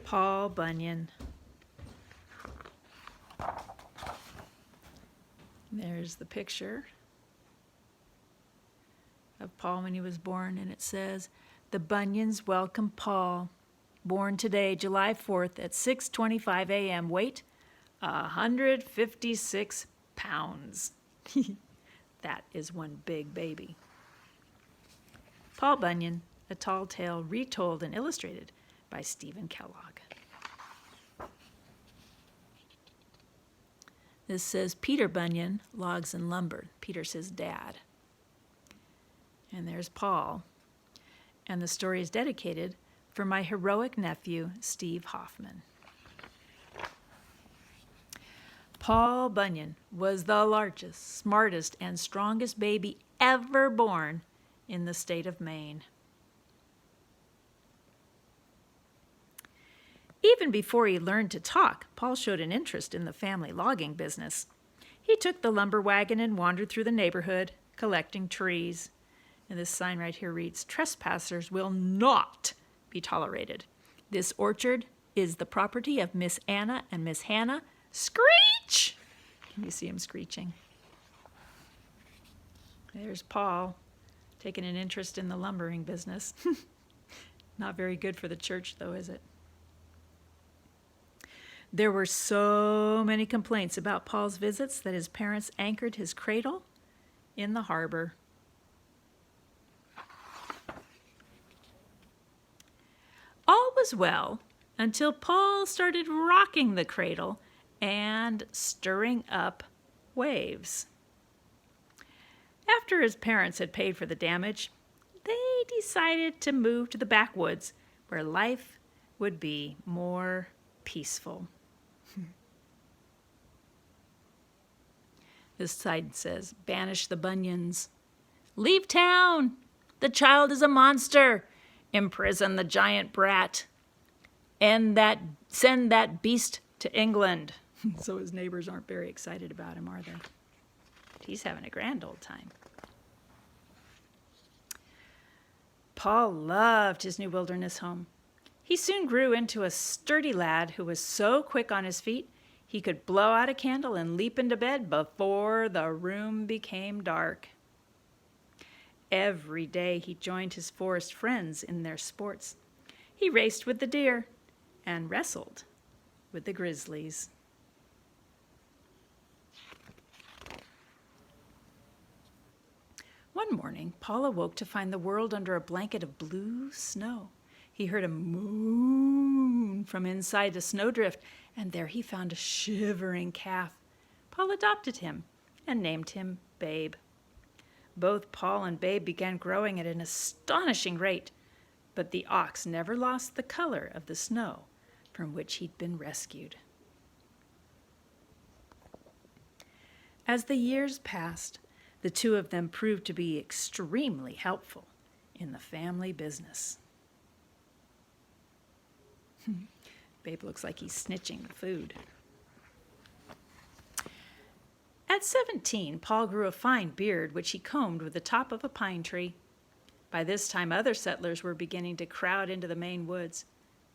Paul Bunyan. There's the picture of Paul when he was born, and it says, "The Bunyans welcome Paul, born today, July 4th at 6:25 a.m. Weight, 156 pounds." That is one big baby. Paul Bunyan, A Tall Tale Retold and Illustrated by Stephen Kellogg. This says Peter Bunyan, Logs and Lumber. Peter's his dad. And there's Paul. And the story is dedicated for my heroic nephew, Steve Hoffman. Paul Bunyan was the largest, smartest, and strongest baby ever born in the state of Maine. Even before he learned to talk, Paul showed an interest in the family logging business. He took the lumber wagon and wandered through the neighborhood, collecting trees. And this sign right here reads, "Trespassers will not be tolerated. This orchard is the property of Miss Anna and Miss Hannah. Screech!" Can you see him screeching? There's Paul, taking an interest in the lumbering business. Not very good for the church, though, is it? There were so many complaints about Paul's visits that his parents anchored his cradle in the harbor. All was well until Paul started rocking the cradle and stirring up waves. After his parents had paid for the damage, they decided to move to the backwoods where life would be more peaceful. This side says, "Banish the Bunyans. Leave town. The child is a monster. Imprison the giant brat. Send that beast to England." So his neighbors aren't very excited about him, are they? He's having a grand old time. Paul loved his new wilderness home. He soon grew into a sturdy lad who was so quick on his feet he could blow out a candle and leap into bed before the room became dark. Every day he joined his forest friends in their sports. He raced with the deer and wrestled with the grizzlies. One morning, Paul awoke to find the world under a blanket of blue snow. He heard a moan from inside a snowdrift, and there he found a shivering calf. Paul adopted him and named him Babe. Both Paul and Babe began growing at an astonishing rate, but the ox never lost the color of the snow from which he'd been rescued. As the years passed, the two of them proved to be extremely helpful in the family business. Babe looks like he's snitching the food. At 17, Paul grew a fine beard, which he combed with the top of a pine tree. By this time, other settlers were beginning to crowd into the Maine woods.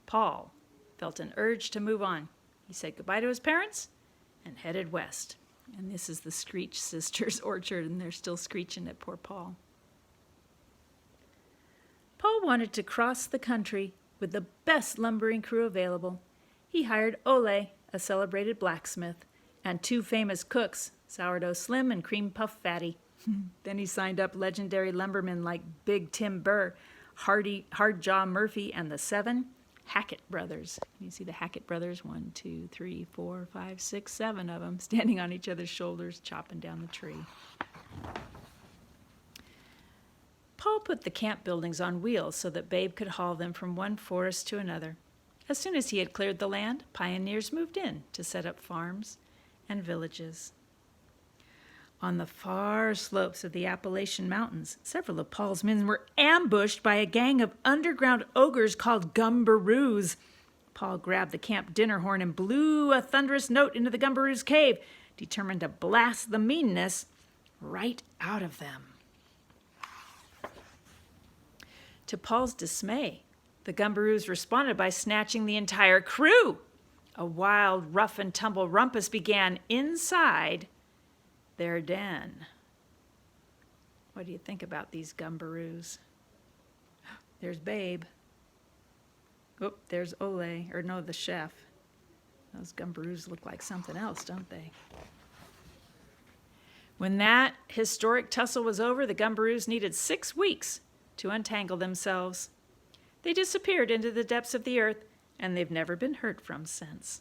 Paul felt an urge to move on. He said goodbye to his parents and headed west. And this is the Screech Sisters' orchard, and they're still screeching at poor Paul. Paul wanted to cross the country with the best lumbering crew available. He hired Ole, a celebrated blacksmith, and two famous cooks, Sourdough Slim and Cream Puff Fatty. Then he signed up legendary lumbermen like Big Tim Burr, Hard Jaw Murphy, and the 7 Hackett brothers. You see the Hackett brothers? 1, 2, 3, 4, 5, 6, 7 of them standing on each other's shoulders, chopping down the tree. Paul put the camp buildings on wheels so that Babe could haul them from one forest to another. As soon as he had cleared the land, pioneers moved in to set up farms and villages. On the far slopes of the Appalachian Mountains, several of Paul's men were ambushed by a gang of underground ogres called gumbaroos. Paul grabbed the camp dinner horn and blew a thunderous note into the gumbaroos' cave, determined to blast the meanness right out of them. To Paul's dismay, The Gumbaroos responded by snatching the entire crew. A wild, rough and tumble rumpus began inside their den. What do you think about these Gumbaroos? There's Babe. Oh, there's Ole, or no, the chef. Those Gumbaroos look like something else, don't they? When that historic tussle was over, the Gumbaroos needed 6 weeks to untangle themselves. They disappeared into the depths of the earth, and they've never been heard from since.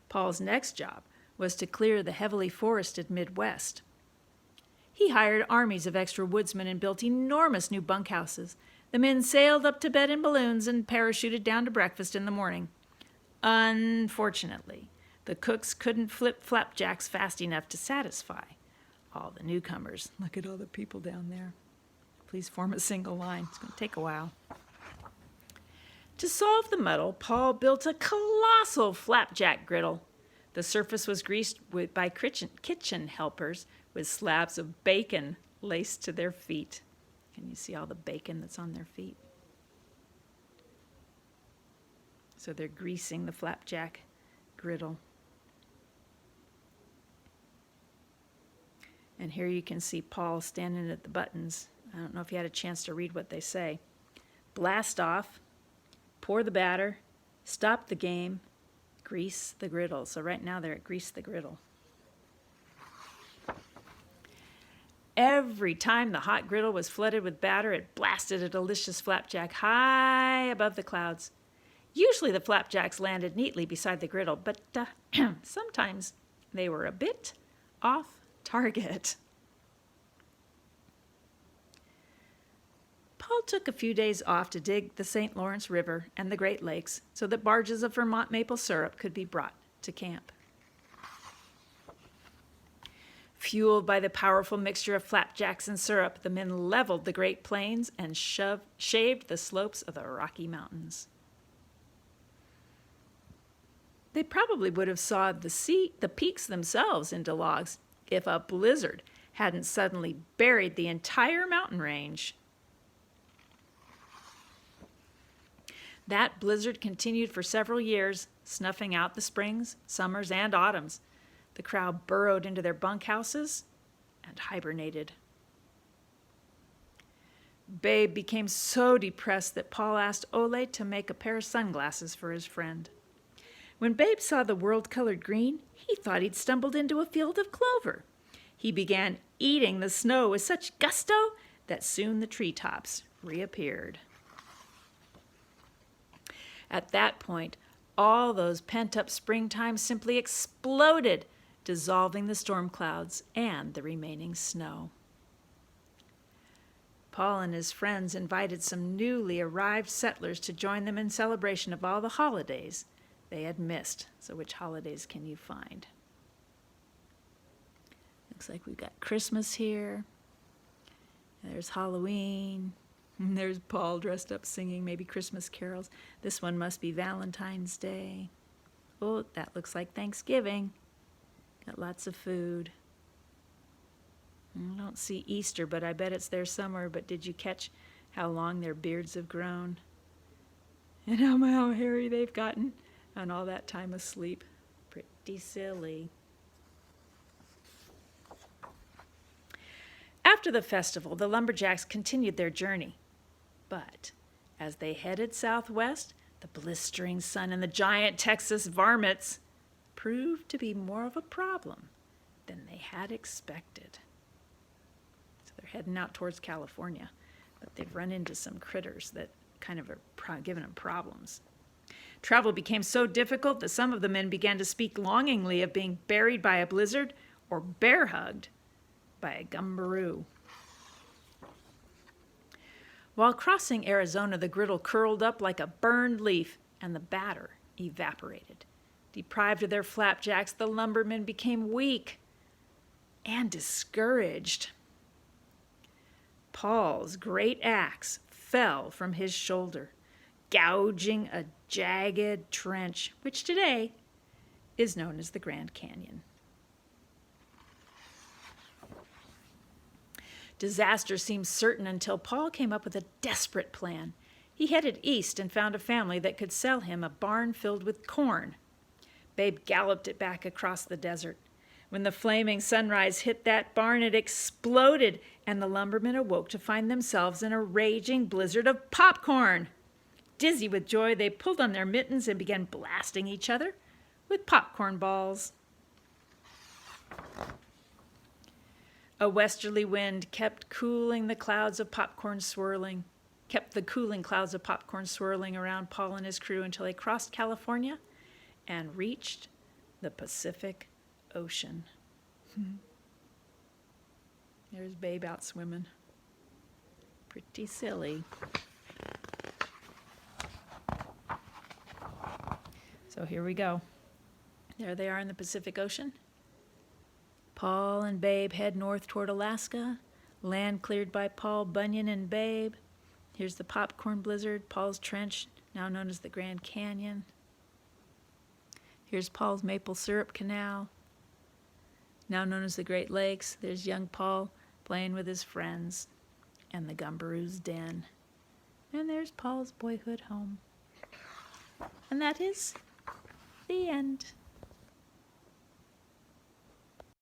Paul's next job was to clear the heavily forested Midwest. He hired armies of extra woodsmen and built enormous new bunkhouses. The men sailed up to bed in balloons and parachuted down to breakfast in the morning. Unfortunately, the cooks couldn't flip flapjacks fast enough to satisfy all the newcomers. Look at all the people down there. Please form a single line. It's going to take a while. To solve the muddle, Paul built a colossal flapjack griddle. The surface was greased by kitchen helpers with slabs of bacon laced to their feet. Can you see all the bacon that's on their feet? So they're greasing the flapjack griddle. And here you can see Paul standing at the buttons. I don't know if you had a chance to read what they say. Blast off, pour the batter, stop the game, grease the griddle. So right now they're at grease the griddle. Every time the hot griddle was flooded with batter, it blasted a delicious flapjack high above the clouds. Usually the flapjacks landed neatly beside the griddle, but sometimes they were a bit off target. Paul took a few days off to dig the St. Lawrence River and the Great Lakes so that barges of Vermont maple syrup could be brought to camp. Fueled by the powerful mixture of flapjacks and syrup, the men leveled the Great Plains and shaved the slopes of the Rocky Mountains. They probably would have sawed the peaks themselves into logs if a blizzard hadn't suddenly buried the entire mountain range. That blizzard continued for several years, snuffing out the springs, summers, and autumns. The crowd burrowed into their bunkhouses and hibernated. Babe became so depressed that Paul asked Ole to make a pair of sunglasses for his friend. When Babe saw the world colored green, he thought he'd stumbled into a field of clover. He began eating the snow with such gusto that soon the treetops reappeared. At that point, all those pent-up springtime simply exploded, dissolving the storm clouds and the remaining snow. Paul and his friends invited some newly arrived settlers to join them in celebration of all the holidays they had missed. So which holidays can you find? Looks like we've got Christmas here. There's Halloween. And there's Paul dressed up singing maybe Christmas carols. This one must be Valentine's Day. Oh, that looks like Thanksgiving. Got lots of food. I don't see Easter, but I bet it's there somewhere. But did you catch how long their beards have grown? And how hairy they've gotten on all that time of sleep? Pretty silly. After the festival, the lumberjacks continued their journey. But as they headed southwest, the blistering sun and the giant Texas varmints proved to be more of a problem than they had expected. So they're heading out towards California, but they've run into some critters that kind of are giving them problems. Travel became so difficult that some of the men began to speak longingly of being buried by a blizzard or bear-hugged by a gumbaroo. While crossing Arizona, the griddle curled up like a burned leaf, and the batter evaporated. Deprived of their flapjacks, the lumbermen became weak and discouraged. Paul's great axe fell from his shoulder, gouging a jagged trench, which today is known as the Grand Canyon. Disaster seemed certain until Paul came up with a desperate plan. He headed east and found a family that could sell him a barn filled with corn. Babe galloped it back across the desert. When the flaming sunrise hit that barn, it exploded, and the lumbermen awoke to find themselves in a raging blizzard of popcorn. Dizzy with joy, they pulled on their mittens and began blasting each other with popcorn balls. A westerly wind kept the cooling clouds of popcorn swirling around Paul and his crew until they crossed California and reached the Pacific Ocean. There's Babe out swimming. Pretty silly. So here we go. There they are in the Pacific Ocean. Paul and Babe head north toward Alaska. Land cleared by Paul, Bunyan, and Babe. Here's the popcorn blizzard, Paul's Trench, now known as the Grand Canyon. Here's Paul's Maple Syrup Canal, now known as the Great Lakes. There's young Paul playing with his friends, and the Gumbaroo's Den. And there's Paul's boyhood home. And that is the end.